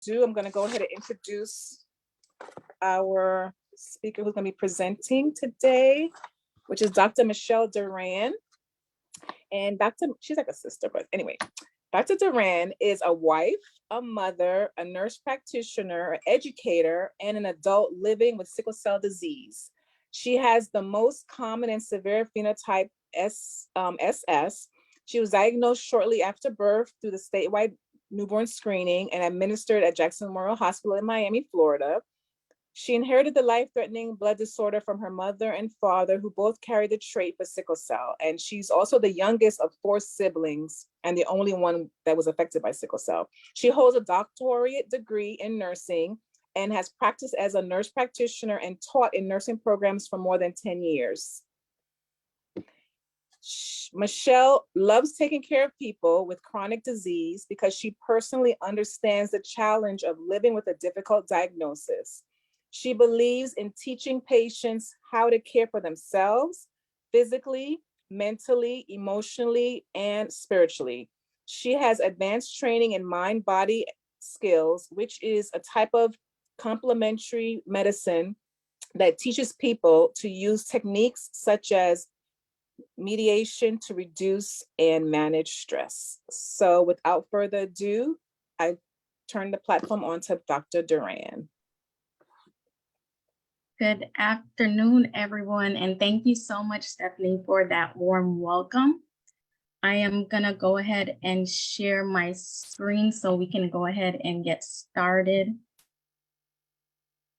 I'm going to go ahead and introduce our speaker who's going to be presenting today, which is Dr. Michelle Duran. And she's like a sister, but anyway, Dr. Duran is a wife, a mother, a nurse practitioner, an educator, and an adult living with sickle cell disease. She has the most common and severe phenotype SS. She was diagnosed shortly after birth through the statewide newborn screening and administered at Jackson Memorial Hospital in Miami, Florida. She inherited the life-threatening blood disorder from her mother and father, who both carried the trait for sickle cell. And she's also the youngest of 4 siblings and the only one that was affected by sickle cell. She holds a doctorate degree in nursing and has practiced as a nurse practitioner and taught in nursing programs for more than 10 years. Michelle loves taking care of people with chronic disease because she personally understands the challenge of living with a difficult diagnosis. She believes in teaching patients how to care for themselves physically, mentally, emotionally, and spiritually. She has advanced training in mind-body skills, which is a type of complementary medicine that teaches people to use techniques such as mediation to reduce and manage stress. So without further ado, I turn the platform on to Dr. Duran. Good afternoon, everyone, and thank you so much, Stephanie, for that warm welcome. I am gonna go ahead and share my screen so we can go ahead and get started.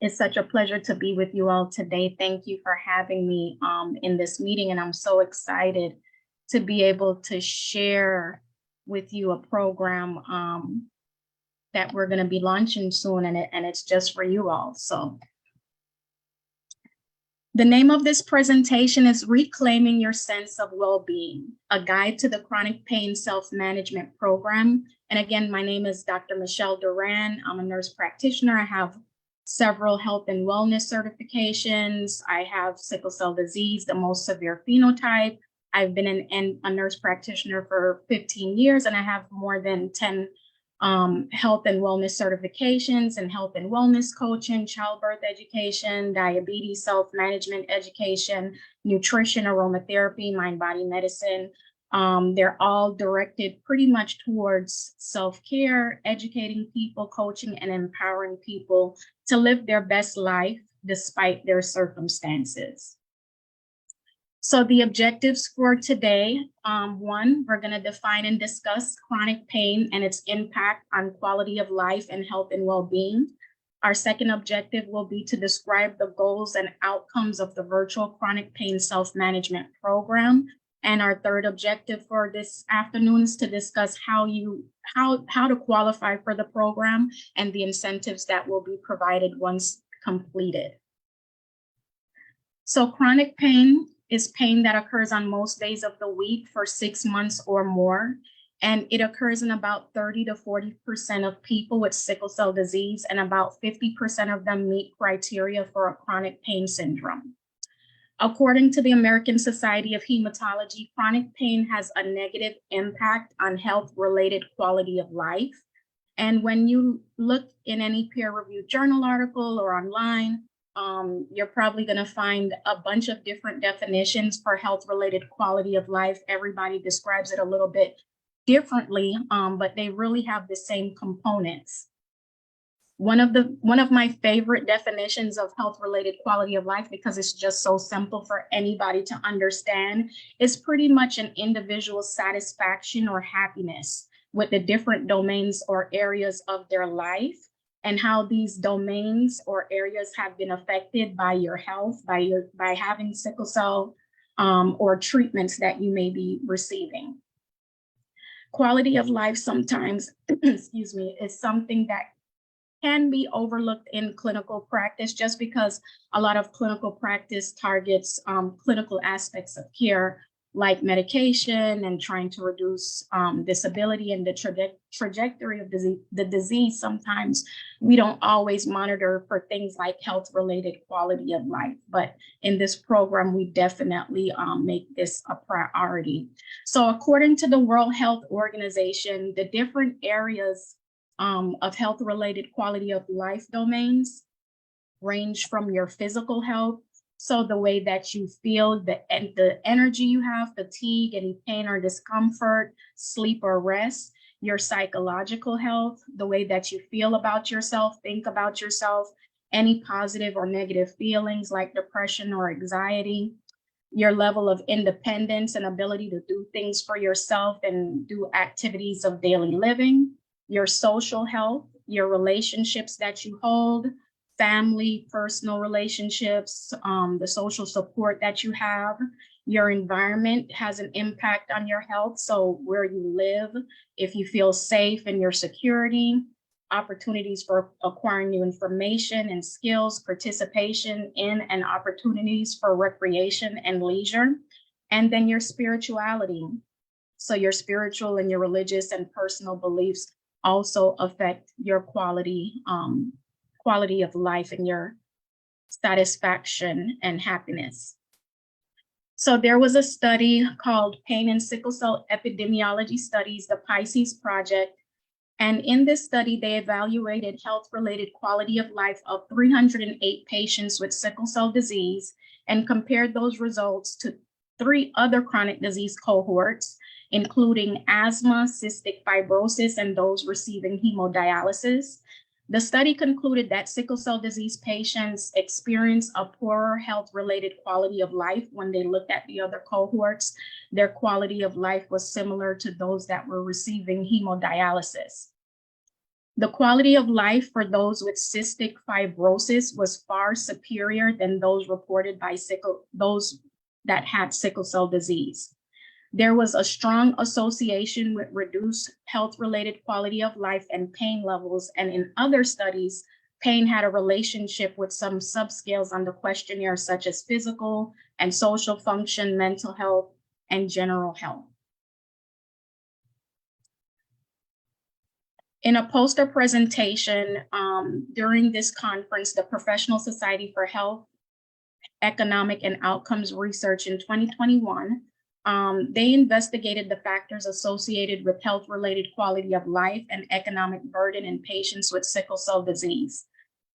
It's such a pleasure to be with you all today. Thank you for having me in this meeting, and I'm so excited to be able to share with you a program that we're gonna be launching soon, and it's just for you all. So the name of this presentation is Reclaiming Your Sense of Well-Being, a guide to the chronic pain self-management program. And again, my name is Dr. Michelle Duran. I'm a nurse practitioner. I have several health and wellness certifications. I have sickle cell disease, the most severe phenotype. I've been a nurse practitioner for 15 years, and I have more than 10 health and wellness certifications and health and wellness coaching, childbirth education, diabetes self-management education, nutrition, aromatherapy, mind-body medicine. They're all directed pretty much towards self-care, educating people, coaching, and empowering people to live their best life despite their circumstances. So the objectives for today, one, we're going to define and discuss chronic pain and its impact on quality of life and health and well-being. Our second objective will be to describe the goals and outcomes of the virtual chronic pain self-management program. And our third objective for this afternoon is to discuss how to qualify for the program and the incentives that will be provided once completed. So chronic pain is pain that occurs on most days of the week for 6 months or more. And it occurs in about 30 to 40% of people with sickle cell disease, and about 50% of them meet criteria for a chronic pain syndrome. According to the American Society of Hematology, chronic pain has a negative impact on health-related quality of life. And when you look in any peer-reviewed journal article or online, you're probably going to find a bunch of different definitions for health-related quality of life. Everybody describes it a little bit differently, but they really have the same components. One of my favorite definitions of health-related quality of life, because it's just so simple for anybody to understand, is pretty much an individual's satisfaction or happiness with the different domains or areas of their life, and how these domains or areas have been affected by your health, by having sickle cell or treatments that you may be receiving. Quality of life sometimes, excuse me, is something that can be overlooked in clinical practice, just because a lot of clinical practice targets clinical aspects of care, like medication and trying to reduce disability and the trajectory of the disease. Sometimes we don't always monitor for things like health-related quality of life, but in this program, we definitely make this a priority. So according to the World Health Organization, the different areas of health-related quality of life domains range from your physical health, so the way that you feel, the energy you have, fatigue, any pain or discomfort, sleep or rest, your psychological health, the way that you feel about yourself, think about yourself, any positive or negative feelings like depression or anxiety, your level of independence and ability to do things for yourself and do activities of daily living, your social health, your relationships that you hold, family, personal relationships, the social support that you have. Your environment has an impact on your health. So where you live, if you feel safe in your security, opportunities for acquiring new information and skills, participation in and opportunities for recreation and leisure. And then your spirituality. So your spiritual and your religious and personal beliefs also affect your quality of life and your satisfaction and happiness. So there was a study called Pain and Sickle Cell Epidemiology Studies, the Pisces Project. And in this study, they evaluated health-related quality of life of 308 patients with sickle cell disease and compared those results to 3 other chronic disease cohorts, including asthma, cystic fibrosis, and those receiving hemodialysis. The study concluded that sickle cell disease patients experience a poorer health-related quality of life. When they looked at the other cohorts, their quality of life was similar to those that were receiving hemodialysis. The quality of life for those with cystic fibrosis was far superior than those reported by those that had sickle cell disease. There was a strong association with reduced health-related quality of life and pain levels. And in other studies, pain had a relationship with some subscales on the questionnaire, such as physical and social function, mental health, and general health. In a poster presentation during this conference, the Professional Society for Health, Economic, and Outcomes Research in 2021, they investigated the factors associated with health-related quality of life and economic burden in patients with sickle cell disease.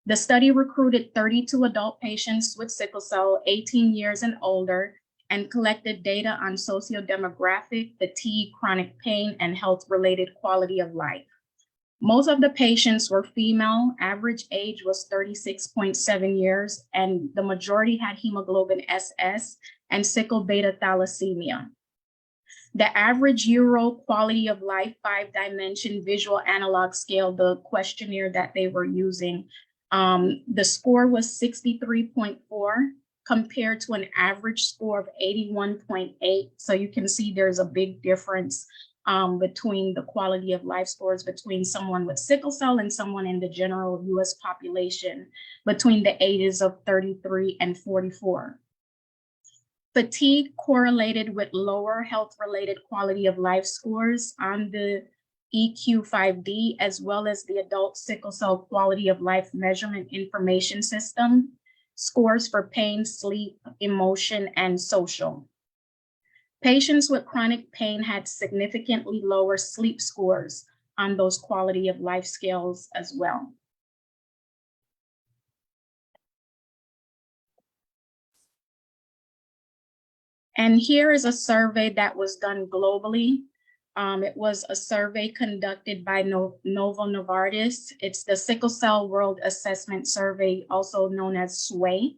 The study recruited 32 adult patients with sickle cell, 18 years and older, and collected data on sociodemographic, fatigue, chronic pain, and health-related quality of life. Most of the patients were female. Average age was 36.7 years, and the majority had hemoglobin SS and sickle beta thalassemia. The average Euro quality of life 5-dimension visual analog scale, the questionnaire that they were using, the score was 63.4 compared to an average score of 81.8. So you can see there's a big difference between the quality of life scores between someone with sickle cell and someone in the general US population between the ages of 33 and 44. Fatigue correlated with lower health-related quality of life scores on the EQ5D, as well as the adult sickle cell quality of life measurement information system, scores for pain, sleep, emotion, and social. Patients with chronic pain had significantly lower sleep scores on those quality of life scales as well. And here is a survey that was done globally. It was a survey conducted by Novo Novartis. It's the Sickle Cell World Assessment Survey, also known as SWAY.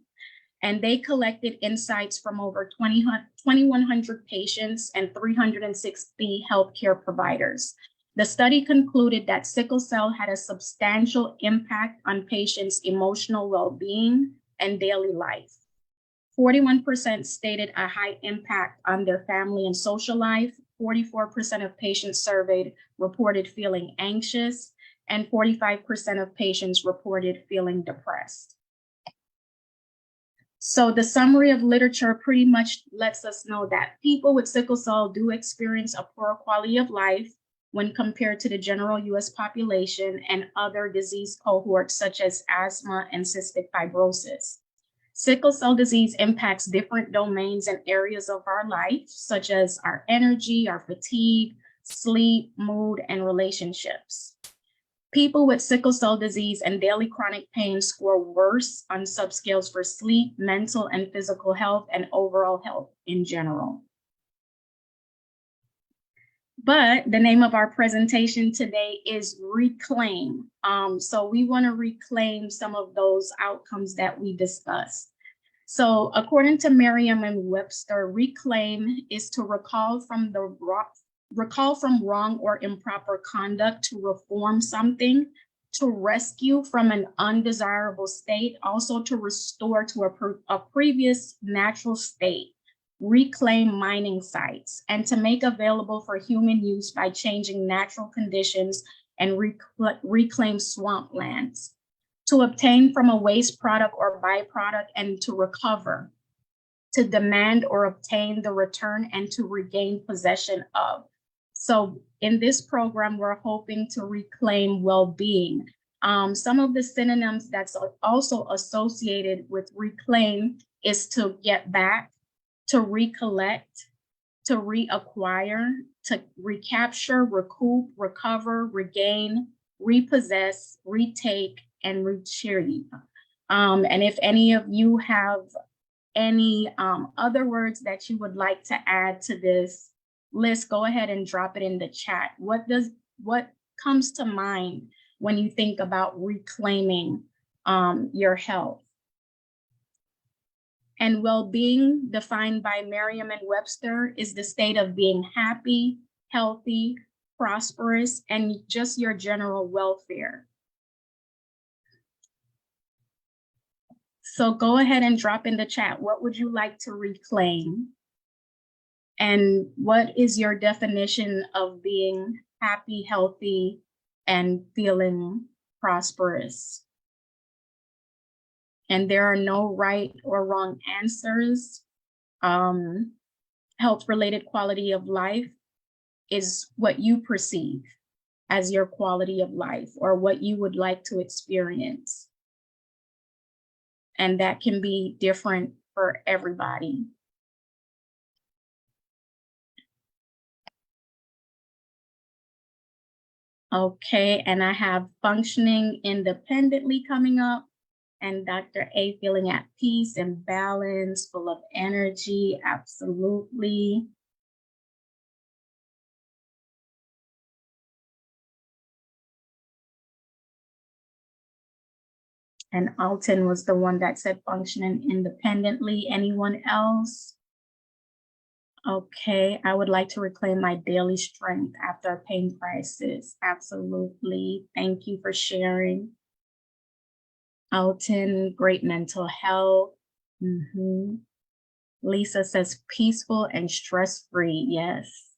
And they collected insights from over 2,100 patients and 360 healthcare providers. The study concluded that sickle cell had a substantial impact on patients' emotional well-being and daily life. 41% stated a high impact on their family and social life. 44% of patients surveyed reported feeling anxious, and 45% of patients reported feeling depressed. So the summary of literature pretty much lets us know that people with sickle cell do experience a poor quality of life when compared to the general US population and other disease cohorts such as asthma and cystic fibrosis. Sickle cell disease impacts different domains and areas of our life, such as our energy, our fatigue, sleep, mood, and relationships. People with sickle cell disease and daily chronic pain score worse on subscales for sleep, mental and physical health, and overall health in general. But the name of our presentation today is Reclaim. So we want to reclaim some of those outcomes that we discussed. So according to Merriam-Webster, reclaim is to recall from wrong or improper conduct, to reform something, to rescue from an undesirable state, also to restore to a previous natural state, reclaim mining sites, and to make available for human use by changing natural conditions and reclaim swamplands, to obtain from a waste product or byproduct and to recover, to demand or obtain the return and to regain possession of. So in this program, we're hoping to reclaim well-being. Some of the synonyms that's also associated with reclaim is to get back, to recollect, to reacquire, to recapture, recoup, recover, regain, repossess, retake, and retrieve. And if any of you have any other words that you would like to add to this list, go ahead and drop it in the chat. What comes to mind when you think about reclaiming your health? And well-being, defined by Merriam-Webster, is the state of being happy, healthy, prosperous, and just your general welfare. So go ahead and drop in the chat. What would you like to reclaim? And what is your definition of being happy, healthy, and feeling prosperous? And there are no right or wrong answers. Health-related quality of life is what you perceive as your quality of life or what you would like to experience. And that can be different for everybody. Okay, and I have functioning independently coming up, and Dr. A feeling at peace and balance, full of energy, absolutely. And Alton was the one that said functioning independently. Anyone else? Okay, I would like to reclaim my daily strength after a pain crisis. Absolutely. Thank you for sharing. Alton, great mental health. Lisa says peaceful and stress-free. Yes.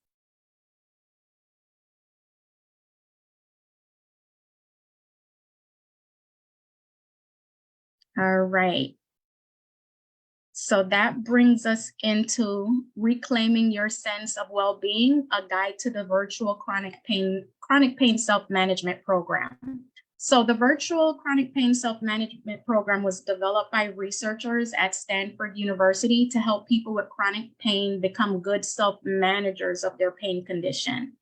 All right. So that brings us into reclaiming your sense of well-being, a guide to the virtual chronic pain self-management program. So the virtual chronic pain self-management program was developed by researchers at Stanford University to help people with chronic pain become good self-managers of their pain condition.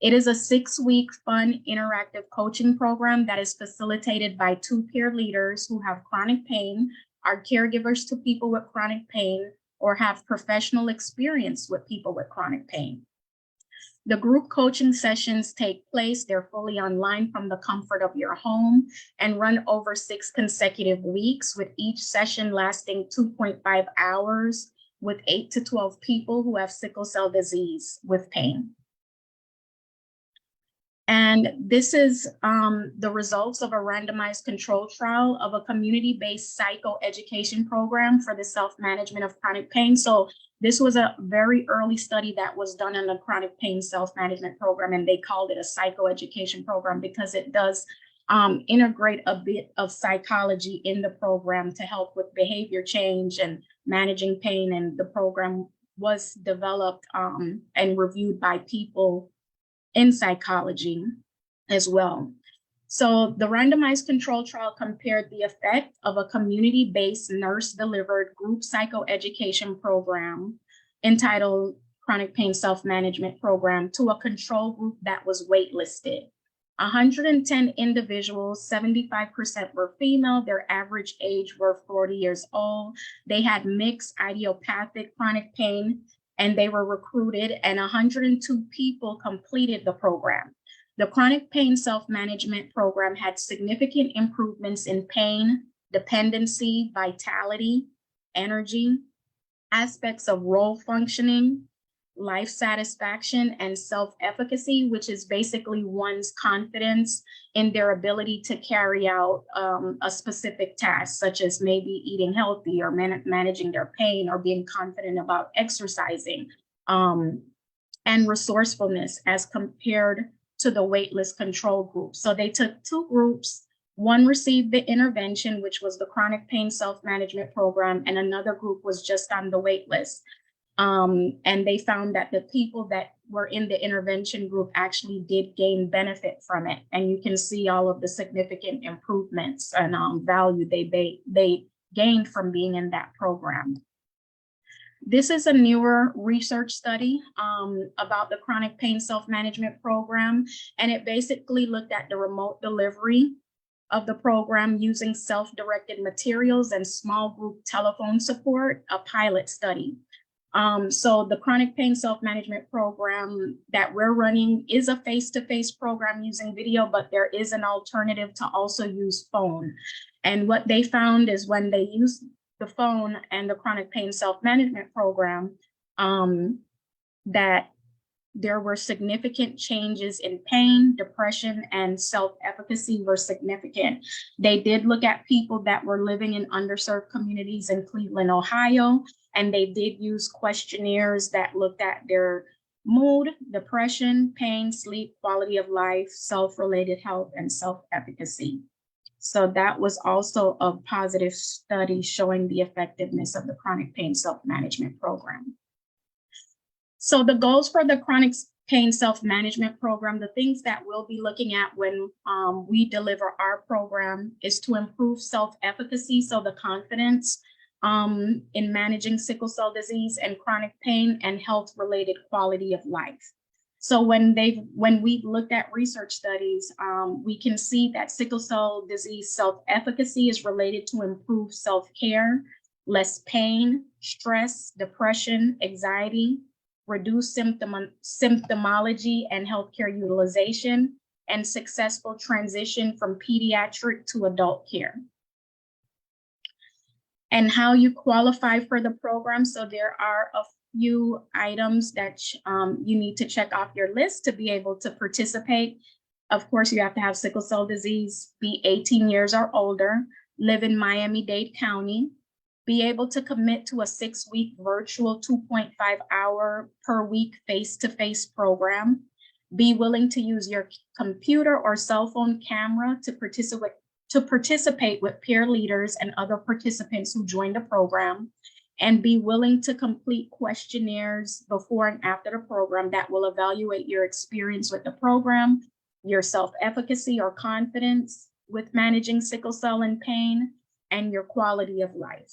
It is a 6-week fun interactive coaching program that is facilitated by 2 peer leaders who have chronic pain, are caregivers to people with chronic pain, or have professional experience with people with chronic pain. The group coaching sessions take place, they're fully online from the comfort of your home and run over 6 consecutive weeks, with each session lasting 2.5 hours with 8 to 12 people who have sickle cell disease with pain. And this is the results of a randomized control trial of a community-based psychoeducation program for the self-management of chronic pain. So this was a very early study that was done in the chronic pain self-management program, and they called it a psychoeducation program because it does integrate a bit of psychology in the program to help with behavior change and managing pain. And the program was developed and reviewed by people in psychology as well. So the randomized control trial compared the effect of a community-based nurse-delivered group psychoeducation program entitled Chronic Pain Self-Management Program to a control group that was waitlisted. 110 individuals, 75% were female. Their average age were 40 years old. They had mixed idiopathic chronic pain, and they were recruited, and 102 people completed the program. The chronic pain self-management program had significant improvements in pain, dependency, vitality, energy, aspects of role functioning, life satisfaction, and self-efficacy, which is basically one's confidence in their ability to carry out a specific task, such as maybe eating healthy or managing their pain or being confident about exercising, and resourcefulness as compared to the waitlist control group. So they took two groups. One received the intervention, which was the chronic pain self-management program, and another group was just on the wait list. And they found that the people that were in the intervention group actually did gain benefit from it. And you can see all of the significant improvements and value they gained from being in that program. This is a newer research study about the chronic pain self-management program, and it basically looked at the remote delivery of the program using self-directed materials and small group telephone support, a pilot study. So the chronic pain self-management program that we're running is a face-to-face program using video, but there is an alternative to also use phone. And what they found is when they use the phone and the chronic pain self-management program, that there were significant changes in pain, depression, and self-efficacy were significant. They did look at people that were living in underserved communities in Cleveland, Ohio, and they did use questionnaires that looked at their mood, depression, pain, sleep, quality of life, self-related health, and self-efficacy. So that was also a positive study showing the effectiveness of the chronic pain self-management program. So the goals for the chronic pain self-management program, the things that we'll be looking at when we deliver our program is to improve self-efficacy, so the confidence in managing sickle cell disease and chronic pain and health-related quality of life. So when we've looked at research studies, we can see that sickle cell disease self-efficacy is related to improved self-care, less pain, stress, depression, anxiety, reduced symptomology and healthcare utilization, and successful transition from pediatric to adult care. And how you qualify for the program. So there are a few items that you need to check off your list to be able to participate. Of course, you have to have sickle cell disease, be 18 years or older, live in Miami-Dade County, be able to commit to a 6-week virtual 2.5-hour per week face-to-face program, be willing to use your computer or cell phone camera to participate with peer leaders and other participants who join the program, and be willing to complete questionnaires before and after the program that will evaluate your experience with the program, your self-efficacy or confidence with managing sickle cell and pain, and your quality of life.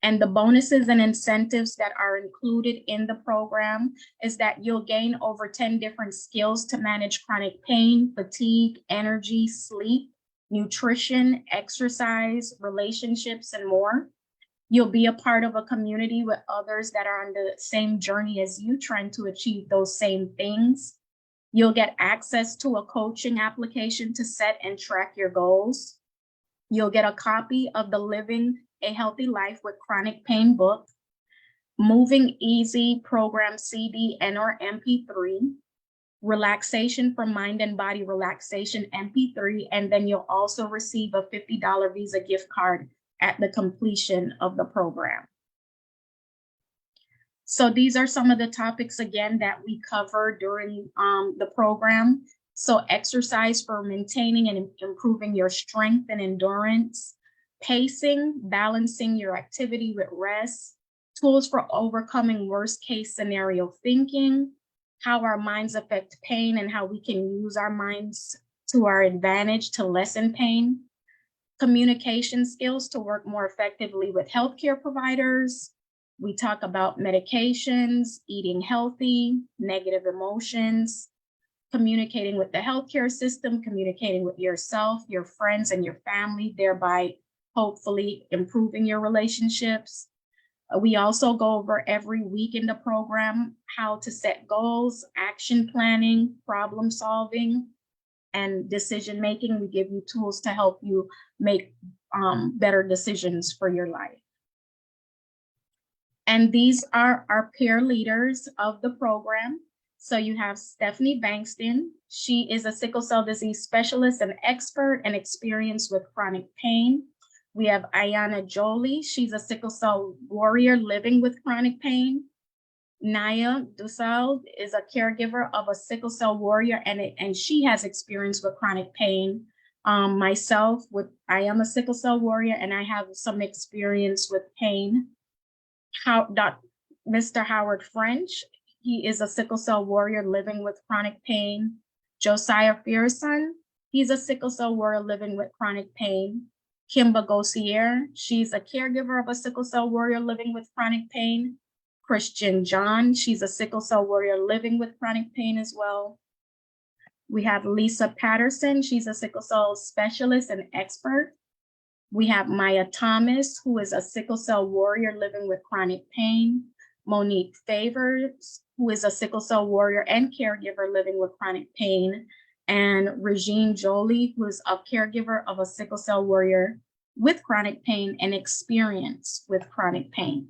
And the bonuses and incentives that are included in the program is that you'll gain over 10 different skills to manage chronic pain, fatigue, energy, sleep, nutrition, exercise, relationships, and more. You'll be a part of a community with others that are on the same journey as you, trying to achieve those same things. You'll get access to a coaching application to set and track your goals. You'll get a copy of the Living a Healthy Life with Chronic Pain book, Moving Easy program CD and/or MP3, Relaxation for Mind and Body Relaxation MP3, and then you'll also receive a $50 Visa gift card at the completion of the program. So these are some of the topics, again, that we cover during the program. So exercise for maintaining and improving your strength and endurance, pacing, balancing your activity with rest, tools for overcoming worst case scenario thinking, how our minds affect pain and how we can use our minds to our advantage to lessen pain, communication skills to work more effectively with healthcare providers. We talk about medications, eating healthy, negative emotions, communicating with the healthcare system, communicating with yourself, your friends, and your family, thereby hopefully improving your relationships. We also go over every week in the program how to set goals, action planning, problem solving, and decision making. We give you tools to help you make better decisions for your life. And these are our peer leaders of the program. So you have Stephanie Bankston. She is a sickle cell disease specialist and expert and experienced with chronic pain. We have Ayana Jolie. She's a sickle cell warrior living with chronic pain. Naya Dusal is a caregiver of a sickle cell warrior, and she has experience with chronic pain. Myself, I am a sickle cell warrior, and I have some experience with pain. Mr. Howard French, he is a sickle cell warrior living with chronic pain. Josiah Fearson, he's a sickle cell warrior living with chronic pain. Kimba Gossier, she's a caregiver of a sickle cell warrior living with chronic pain. Christian John, she's a sickle cell warrior living with chronic pain as well. We have Lisa Patterson, she's a sickle cell specialist and expert. We have Maya Thomas, who is a sickle cell warrior living with chronic pain. Monique Favors, who is a sickle cell warrior and caregiver living with chronic pain. And Regine Jolie, who is a caregiver of a sickle cell warrior with chronic pain and experience with chronic pain.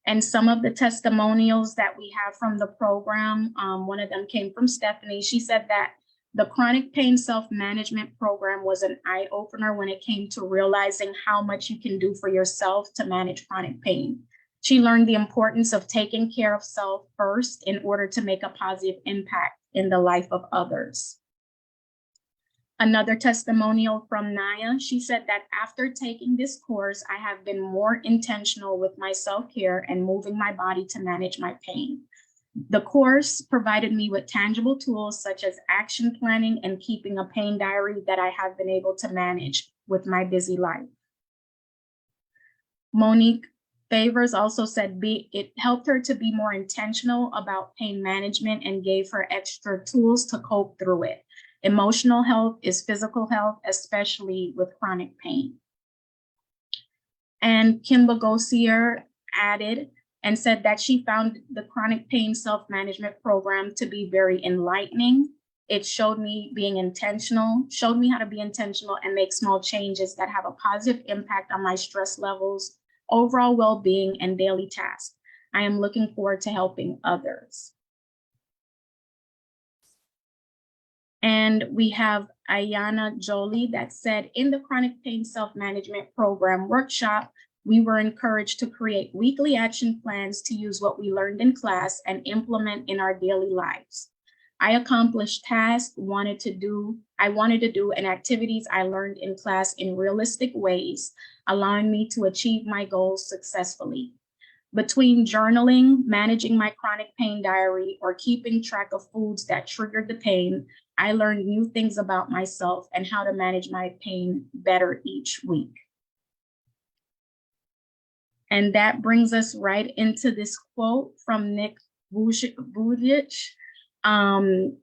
And some of the testimonials that we have from the program, one of them came from Stephanie. She said that the chronic pain self-management program was an eye-opener when it came to realizing how much you can do for yourself to manage chronic pain. She learned the importance of taking care of self first in order to make a positive impact in the life of others. Another testimonial from Naya, she said that after taking this course, I have been more intentional with my self-care and moving my body to manage my pain. The course provided me with tangible tools such as action planning and keeping a pain diary that I have been able to manage with my busy life. Monique Favors also said it helped her to be more intentional about pain management and gave her extra tools to cope through it. Emotional health is physical health, especially with chronic pain. And Kimba Gossier added and said that she found the chronic pain self-management program to be very enlightening. It showed me being intentional, showed me how to be intentional and make small changes that have a positive impact on my stress levels, overall well-being, and daily tasks. I am looking forward to helping others. And we have Ayana Jolie that said, in the chronic pain self-management program workshop, we were encouraged to create weekly action plans to use what we learned in class and implement in our daily lives. I accomplished tasks I wanted to do and activities I learned in class in realistic ways, allowing me to achieve my goals successfully. Between journaling, managing my chronic pain diary, or keeping track of foods that triggered the pain, I learned new things about myself and how to manage my pain better each week. And that brings us right into this quote from Nick Vujicic.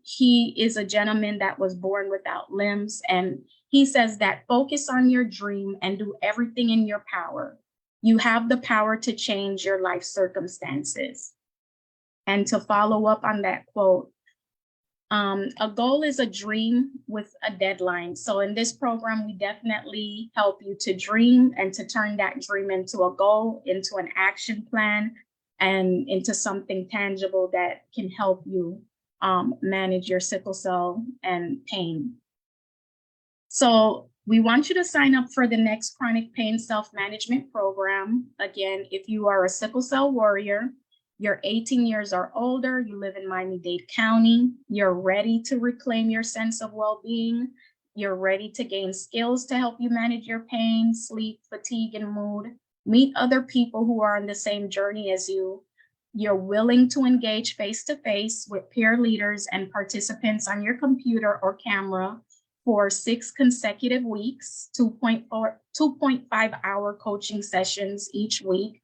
He is a gentleman that was born without limbs, and he says that focus on your dream and do everything in your power. You have the power to change your life circumstances. And to follow up on that quote, a goal is a dream with a deadline. So in this program, we definitely help you to dream and to turn that dream into a goal, into an action plan, and into something tangible that can help you manage your sickle cell and pain. So we want you to sign up for the next chronic pain self-management program. Again, if you are a sickle cell warrior, you're 18 years or older, you live in Miami-Dade County, you're ready to reclaim your sense of well-being, you're ready to gain skills to help you manage your pain, sleep, fatigue, and mood, meet other people who are on the same journey as you, you're willing to engage face-to-face with peer leaders and participants on your computer or camera for 6 consecutive weeks, 2.5-hour coaching sessions each week,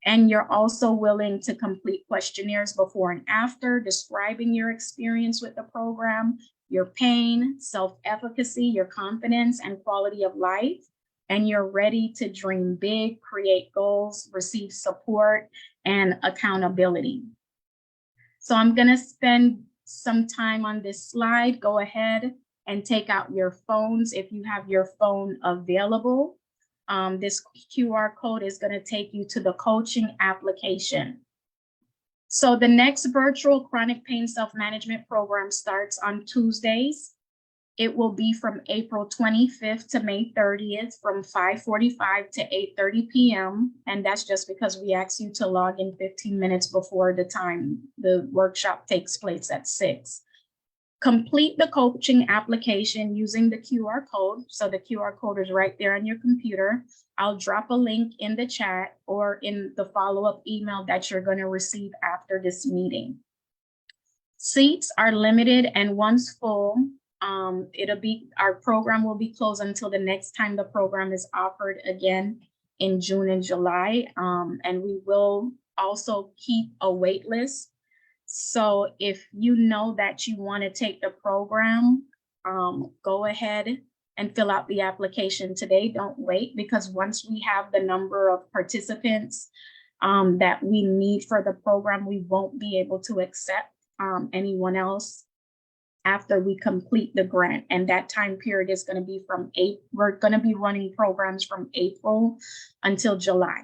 And you're also willing to complete questionnaires before and after, describing your experience with the program, your pain, self-efficacy, your confidence, and quality of life. And you're ready to dream big, create goals, receive support, and accountability. So I'm going to spend some time on this slide. Go ahead and take out your phones if you have your phone available. This QR code is going to take you to the coaching application. So the next virtual chronic pain self-management program starts on Tuesdays. It will be from April 25th to May 30th from 5:45 to 8:30 p.m. And that's just because we ask you to log in 15 minutes before the time the workshop takes place at 6. Complete the coaching application using the QR code. So the QR code is right there on your computer. I'll drop a link in the chat or in the follow-up email that you're going to receive after this meeting. Seats are limited, and once full, our program will be closed until the next time the program is offered again in June and July. And we will also keep a wait list. So if you know that you want to take the program, go ahead and fill out the application today. Don't wait, because once we have the number of participants that we need for the program, we won't be able to accept anyone else after we complete the grant. And that time period is going to be from we're going to be running programs from April until July.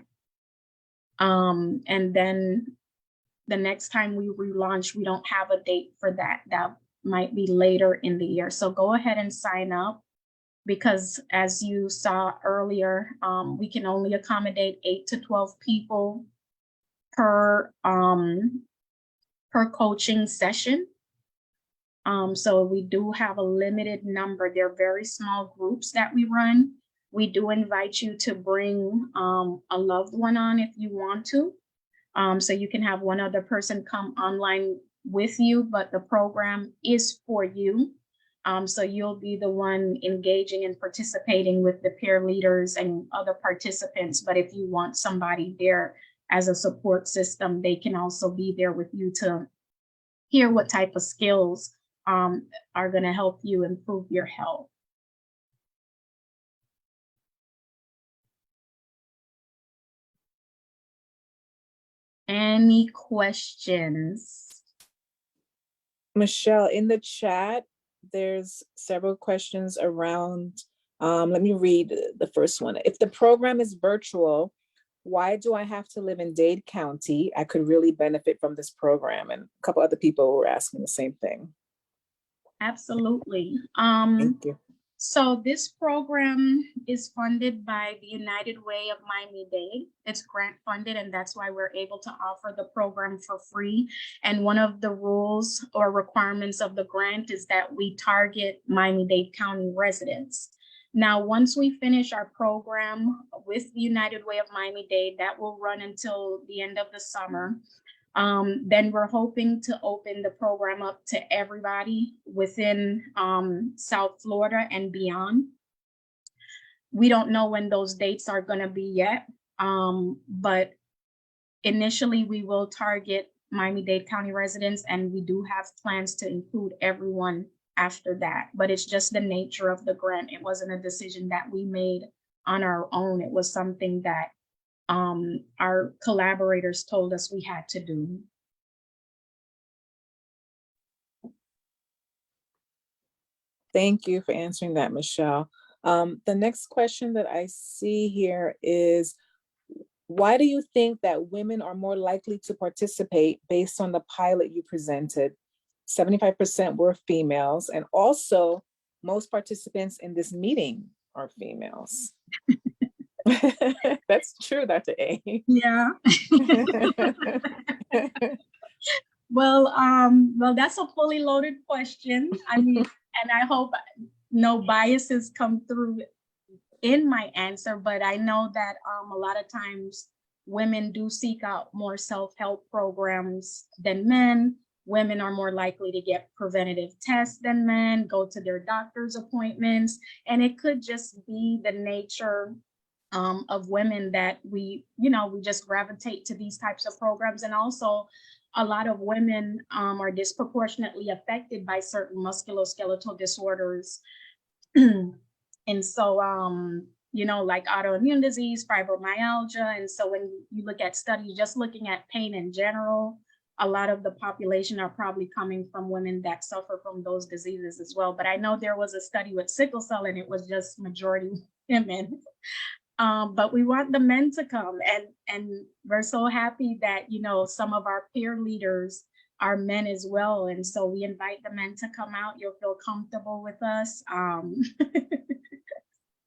And then the next time we relaunch, we don't have a date for that. That might be later in the year. So go ahead and sign up, because as you saw earlier, we can only accommodate 8 to 12 people per coaching session. So we do have a limited number. They're very small groups that we run. We do invite you to bring a loved one on if you want to. So you can have one other person come online with you, but the program is for you. So you'll be the one engaging and participating with the peer leaders and other participants. But if you want somebody there as a support system, they can also be there with you to hear what type of skills are going to help you improve your health. Any questions? Michelle, in the chat, there's several questions around, let me read the first one. If the program is virtual, why do I have to live in Dade County? I could really benefit from this program. And a couple other people were asking the same thing. Absolutely. Thank you. So this program is funded by the United Way of Miami-Dade. It's grant funded, and that's why we're able to offer the program for free. And one of the rules or requirements of the grant is that we target Miami-Dade County residents. Now, once we finish our program with the United Way of Miami-Dade, that will run until the end of the summer. Then we're hoping to open the program up to everybody within South Florida and beyond. We don't know when those dates are going to be yet, but initially we will target Miami-Dade County residents, and we do have plans to include everyone after that. But it's just the nature of the grant. It wasn't a decision that we made on our own. It was something that our collaborators told us we had to do. Thank you for answering that, Michelle. The next question that I see here is, why do you think that women are more likely to participate based on the pilot you presented? 75% were females, and also most participants in this meeting are females. That's true, Dr. A. Yeah. Well, that's a fully loaded question. I mean, and I hope no biases come through in my answer, but I know that a lot of times women do seek out more self-help programs than men. Women are more likely to get preventative tests than men, go to their doctor's appointments, and it could just be the nature of women that we just gravitate to these types of programs. And also a lot of women are disproportionately affected by certain musculoskeletal disorders. And so, like autoimmune disease, fibromyalgia. And so when you look at studies, just looking at pain in general, a lot of the population are probably coming from women that suffer from those diseases as well. But I know there was a study with sickle cell and it was just majority women. But we want the men to come, and we're so happy that, some of our peer leaders are men as well. And so we invite the men to come out. You'll feel comfortable with us.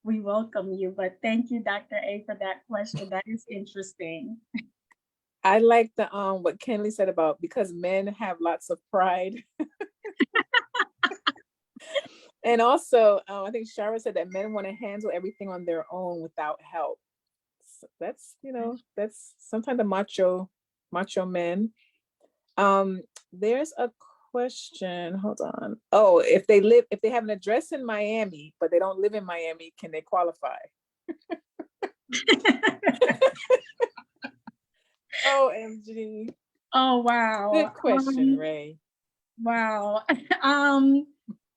We welcome you, but thank you, Dr. A, for that question. That is interesting. I like the what Kenley said about because men have lots of pride. And also, I think Shara said that men want to handle everything on their own without help. So that's, that's sometimes the macho men. There's a question, hold on. Oh, if they have an address in Miami, but they don't live in Miami, can they qualify? OMG. Oh, wow. Good question, Ray. Wow.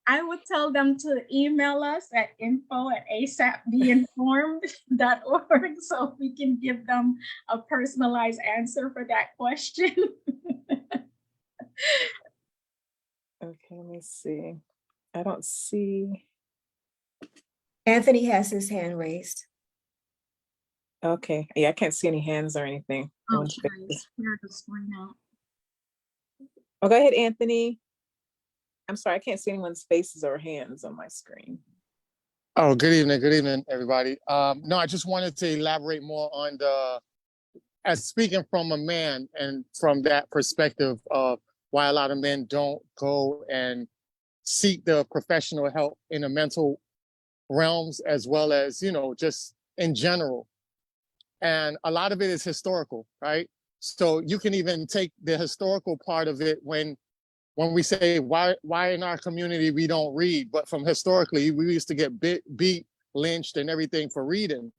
I would tell them to email us at info@asapbeinformed.org so we can give them a personalized answer for that question. Okay, let me see. I don't see. Anthony has his hand raised. Okay, yeah, I can't see any hands or anything. Oh, clear the screen out. Oh, go ahead, Anthony. I'm sorry, I can't see anyone's faces or hands on my screen. Oh, good evening, everybody. No, I just wanted to elaborate more on as speaking from a man and from that perspective of why a lot of men don't go and seek the professional help in the mental realms as well as, just in general. And a lot of it is historical, right? So you can even take the historical part of it when we say why in our community we don't read, but from historically we used to get beat, lynched, and everything for reading.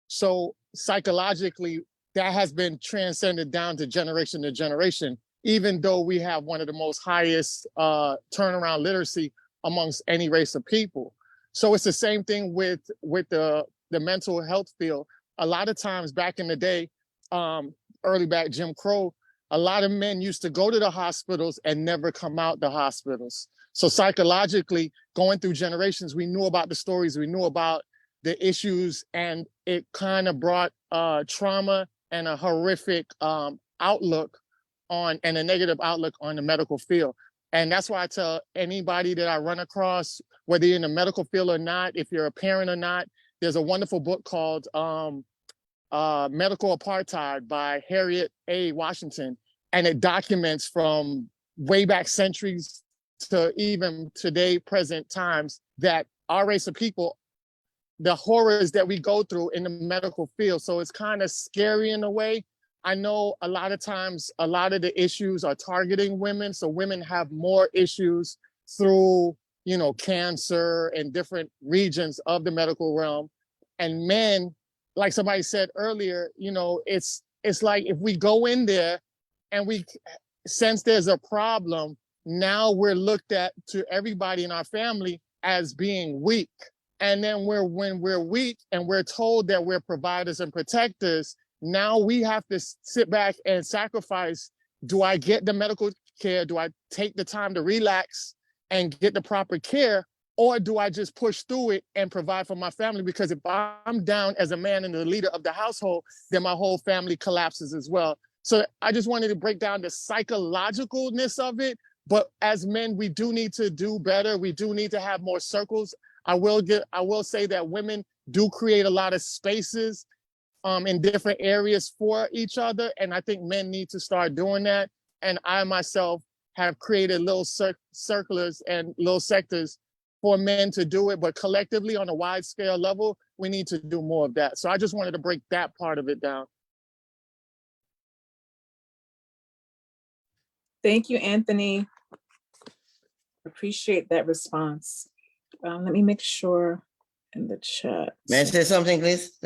So psychologically, that has been transcended down to generation, even though we have one of the most highest turnaround literacy amongst any race of people. So it's the same thing with the mental health field. A lot of times back in the day, early back Jim Crow, a lot of men used to go to the hospitals and never come out the hospitals. So psychologically, going through generations, we knew about the stories, we knew about the issues, and it kind of brought trauma and a horrific outlook on, and a negative outlook on the medical field. And that's why I tell anybody that I run across, whether you're in the medical field or not, if you're a parent or not, there's a wonderful book called Medical Apartheid by Harriet A. Washington, and it documents from way back centuries to even today, present times, that our race of people, the horrors that we go through in the medical field. So it's kind of scary in a way. I know a lot of times, a lot of the issues are targeting women. So women have more issues through, cancer and different regions of the medical realm. And men, like somebody said earlier, it's like if we go in there and we sense there's a problem, now we're looked at to everybody in our family as being weak. And then when we're weak and we're told that we're providers and protectors, now we have to sit back and sacrifice. Do I get the medical care? Do I take the time to relax and get the proper care? Or do I just push through it and provide for my family? Because if I'm down as a man and the leader of the household, then my whole family collapses as well. So I just wanted to break down the psychologicalness of it. But as men, we do need to do better. We do need to have more circles. I will say that women do create a lot of spaces in different areas for each other. And I think men need to start doing that. And I myself have created little circulars and little sectors for men to do it, but collectively on a wide scale level, we need to do more of that. So I just wanted to break that part of it down. Thank you, Anthony. Appreciate that response. Let me make sure in the chat. May I say something, please?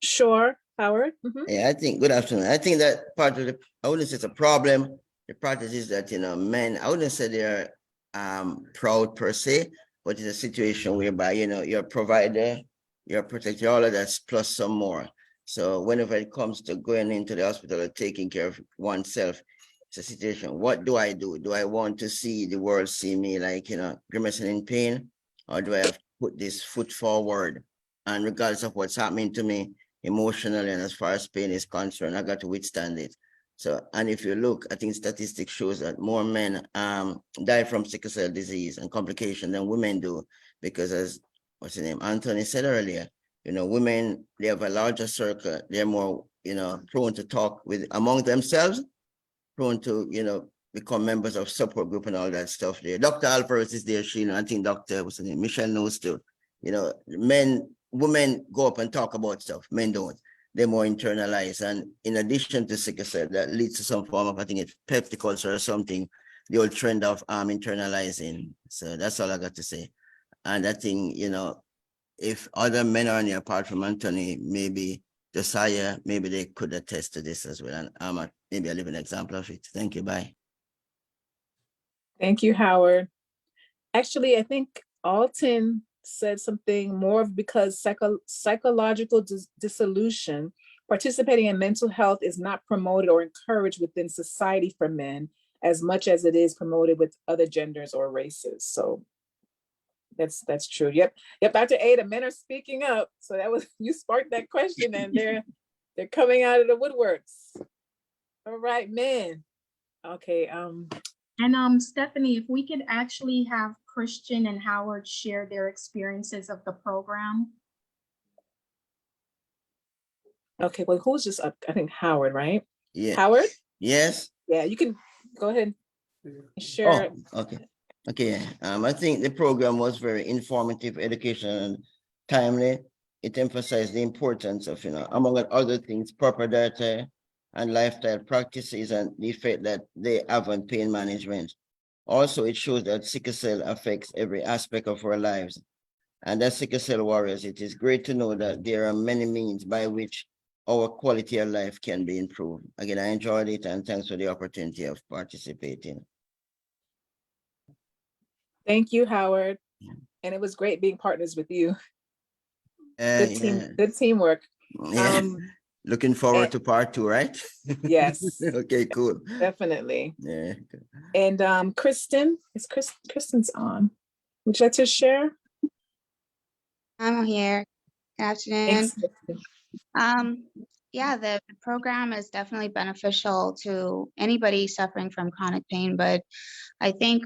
Sure, Howard. Mhm. Yeah, I think, good afternoon. I think that part of the, I wouldn't say it's a problem. The practice is that, men, I wouldn't say they're proud per se, but it's a situation whereby, you're a provider, you're a protector, all of that's plus some more. So whenever it comes to going into the hospital or taking care of oneself, it's a situation. What do I do? Do I want to see the world see me like, grimacing in pain? Or do I have to put this foot forward? And regardless of what's happening to me, emotionally and as far as pain is concerned, I got to withstand it. So, and if you look, I think statistics shows that more men die from sickle cell disease and complication than women do, because as what's his name, Anthony said earlier, women, they have a larger circle, they're more, prone to talk with among themselves, prone to, become members of support group and all that stuff there. Dr. Alvarez is there, I think Dr. what's his name, Michelle knows too. Women go up and talk about stuff, men don't. They're more internalized. And in addition to sickle cell, that leads to some form of, I think it's peptic ulcer or something, the old trend of internalizing. So that's all I got to say. And I think, if other men are on here apart from Anthony, maybe Josiah, maybe they could attest to this as well. And maybe I live an example of it. Thank you. Bye. Thank you, Howard. Actually, I think Alton said something more of because psychological dissolution, participating in mental health is not promoted or encouraged within society for men as much as it is promoted with other genders or races. So that's true. Yep. Dr. Ada, men are speaking up. So that was, you sparked that question, and they're coming out of the woodworks. All right, men. Okay. And Stephanie, if we could actually have Christian and Howard share their experiences of the program. Okay, well, who's just up? I think Howard, right? Yeah. Howard? Yes. Yeah, you can go ahead and share. Oh, okay. Okay. I think the program was very informative, educational, and timely. It emphasized the importance of, among other things, proper dietary and lifestyle practices and the effect that they have on pain management. Also, it shows that sickle cell affects every aspect of our lives. And as sickle cell warriors, it is great to know that there are many means by which our quality of life can be improved. Again, I enjoyed it, and thanks for the opportunity of participating. Thank you, Howard. And it was great being partners with you. Good teamwork. Yeah. Looking forward to part 2, right? Yes. Okay, cool. Definitely. Yeah. And Kristen, Kristen's on. Would you like to share? I'm here. Good afternoon. Thanks. Yeah, the program is definitely beneficial to anybody suffering from chronic pain, but I think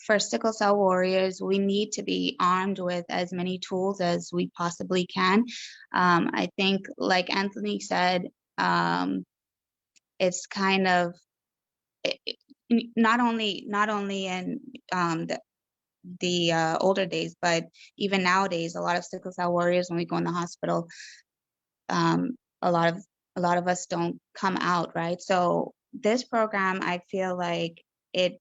for sickle cell warriors, we need to be armed with as many tools as we possibly can. I think, like Anthony said, it's kind of not only in the older days, but even nowadays, a lot of sickle cell warriors, when we go in the hospital, a lot of us don't come out, right? So this program, I feel like it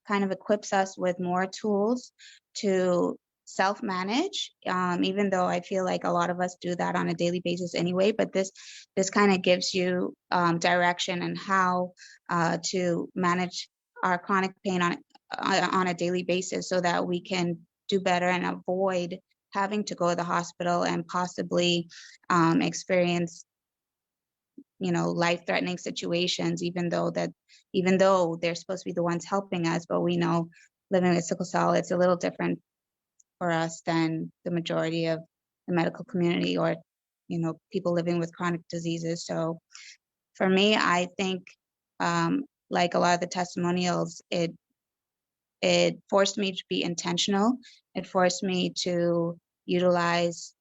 kind of equips us with more tools to self-manage, even though I feel like a lot of us do that on a daily basis anyway, but this kind of gives you direction and how to manage our chronic pain on a daily basis so that we can do better and avoid having to go to the hospital and possibly experience life-threatening situations, even though they're supposed to be the ones helping us, but we know living with sickle cell, it's a little different for us than the majority of the medical community or people living with chronic diseases. So for me, I think like a lot of the testimonials, it forced me to be intentional. It forced me to utilize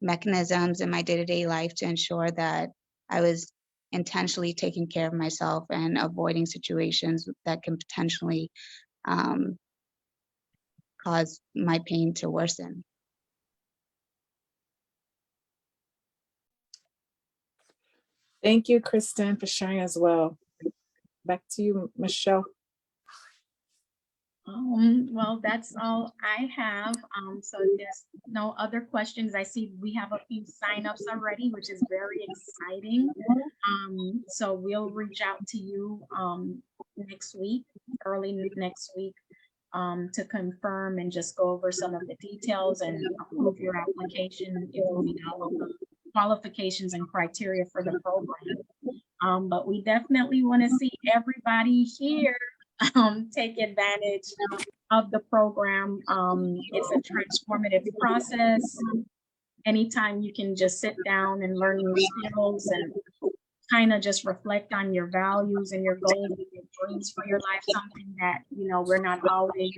mechanisms in my day-to-day life to ensure that I was intentionally taking care of myself and avoiding situations that can potentially cause my pain to worsen. Thank you, Kristen, for sharing as well. Back to you, Michelle. Well, that's all I have. So if there's no other questions, I see we have a few signups already, which is very exciting. So we'll reach out to you next week, early next week, to confirm and just go over some of the details and approve your application if you meet all of the qualifications and criteria for the program. But we definitely want to see everybody here take advantage of the program. It's a transformative process. Anytime you can just sit down and learn new skills and kind of just reflect on your values and your goals and your dreams for your life, something that, you know, we're not always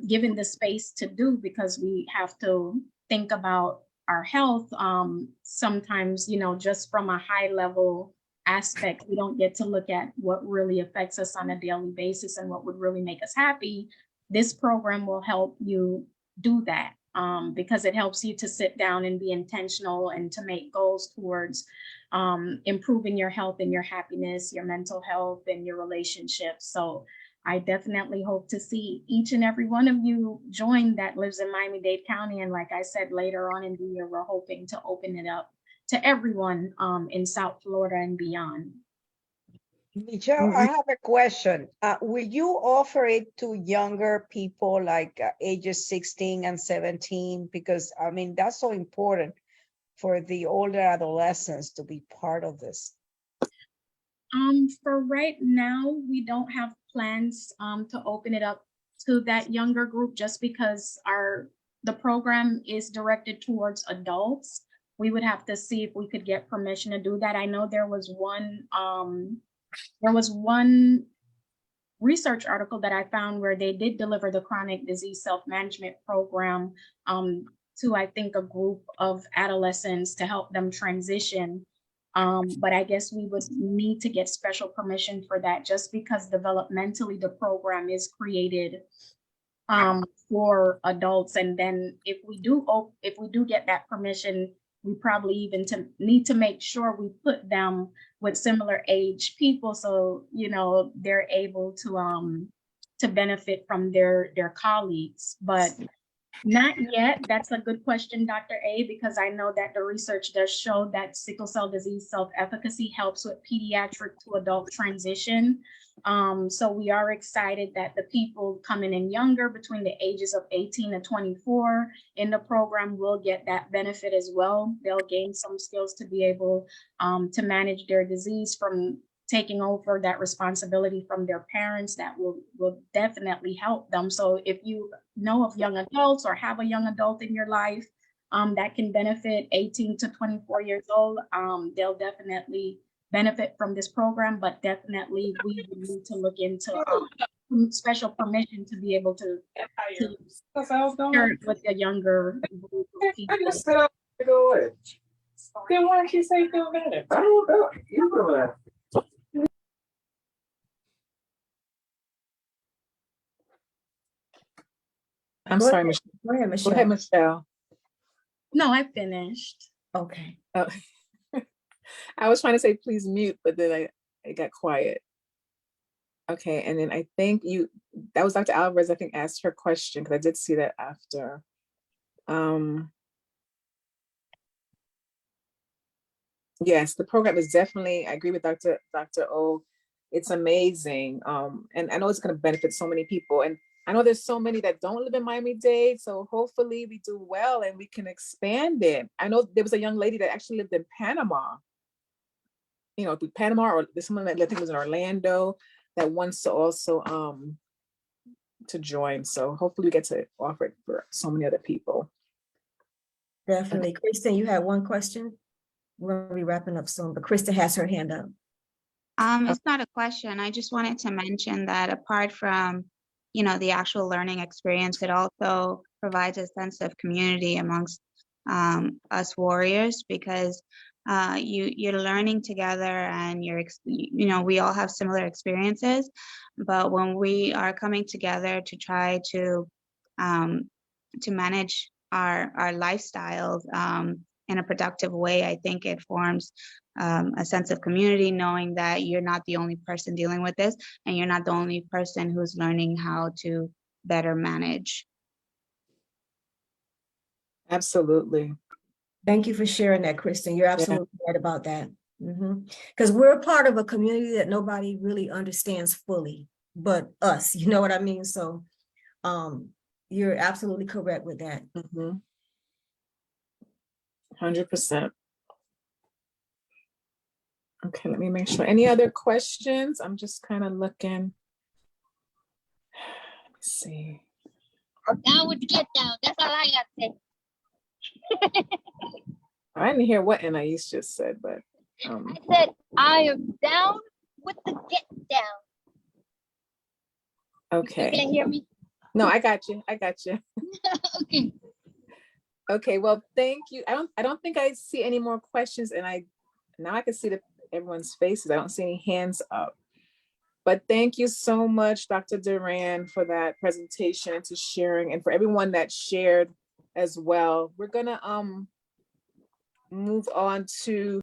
given the space to do because we have to think about our health. Sometimes, you know, just from a high level aspect, we don't get to look at what really affects us on a daily basis and what would really make us happy. This program will help you do that because it helps you to sit down and be intentional and to make goals towards improving your health and your happiness, your mental health and your relationships. So I definitely hope to see each and every one of you join that lives in Miami-Dade County. And like I said, later on in the year, we're hoping to open it up to everyone in South Florida and beyond. Michelle, I have a question. Will you offer it to younger people like ages 16 and 17? Because I mean, that's so important for the older adolescents to be part of this. For right now, we don't have plans to open it up to that younger group just because the program is directed towards adults. We would have to see if we could get permission to do that. I know there was one research article that I found where they did deliver the chronic disease self-management program to, I think, a group of adolescents to help them transition. But I guess we would need to get special permission for that just because developmentally the program is created for adults. And then if we do get that permission, we probably even need to make sure we put them with similar age people so, you know, they're able to benefit from their colleagues. But not yet. That's a good question, Dr. A, because I know that the research does show that sickle cell disease self-efficacy helps with pediatric to adult transition. So we are excited that the people coming in younger between the ages of 18 and 24 in the program will get that benefit as well. They'll gain some skills to be able to manage their disease from taking over that responsibility from their parents. That will definitely help them. So if you know of young adults or have a young adult in your life that can benefit 18 to 24 years old, they'll definitely benefit from this program, but definitely we need to look into special permission to be able to share it with the younger group of people. Then why don't you say feel better? I don't know. You know that. I'm sorry, Michelle. Go ahead, Go Michelle. ahead, Michelle. No, I finished. Okay. Oh. I was trying to say please mute, but then it got quiet. Okay, and then I think that was Dr. Alvarez, I think, asked her question because I did see that after. Yes, the program is definitely, I agree with Dr. O. It's amazing. And I know it's going to benefit so many people. And I know there's so many that don't live in Miami-Dade. So hopefully we do well and we can expand it. I know there was a young lady that actually lived in Panama. You know, Panama, or there's someone that I think was in Orlando that wants to also to join. So hopefully we get to offer it for so many other people. Definitely. Kristen, you had one question? We're gonna be wrapping up soon, but Krista has her hand up. It's not a question. I just wanted to mention that apart from, you know, the actual learning experience, it also provides a sense of community amongst us warriors, because you're learning together and you know, we all have similar experiences, but when we are coming together to try to manage our lifestyles in a productive way, I think it forms a sense of community, knowing that you're not the only person dealing with this, and you're not the only person who's learning how to better manage. Absolutely. Thank you for sharing that, Kristen. You're absolutely right about that. Because we're a part of a community that nobody really understands fully, but us, you know what I mean? So you're absolutely correct with that. 100%. Okay, let me make sure. Any other questions? I'm just kind of looking. Let's see. Down with the get down. That's all I got to say. I didn't hear what Anais just said, but I said I am down with the get down. You okay. can't hear me? No, I got you. I got you. Okay. Okay, well, thank you. I don't think I see any more questions, and now I can see everyone's faces. I don't see any hands up. But thank you so much, Dr. Duran, for that presentation and to sharing, and for everyone that shared as well. We're gonna move on to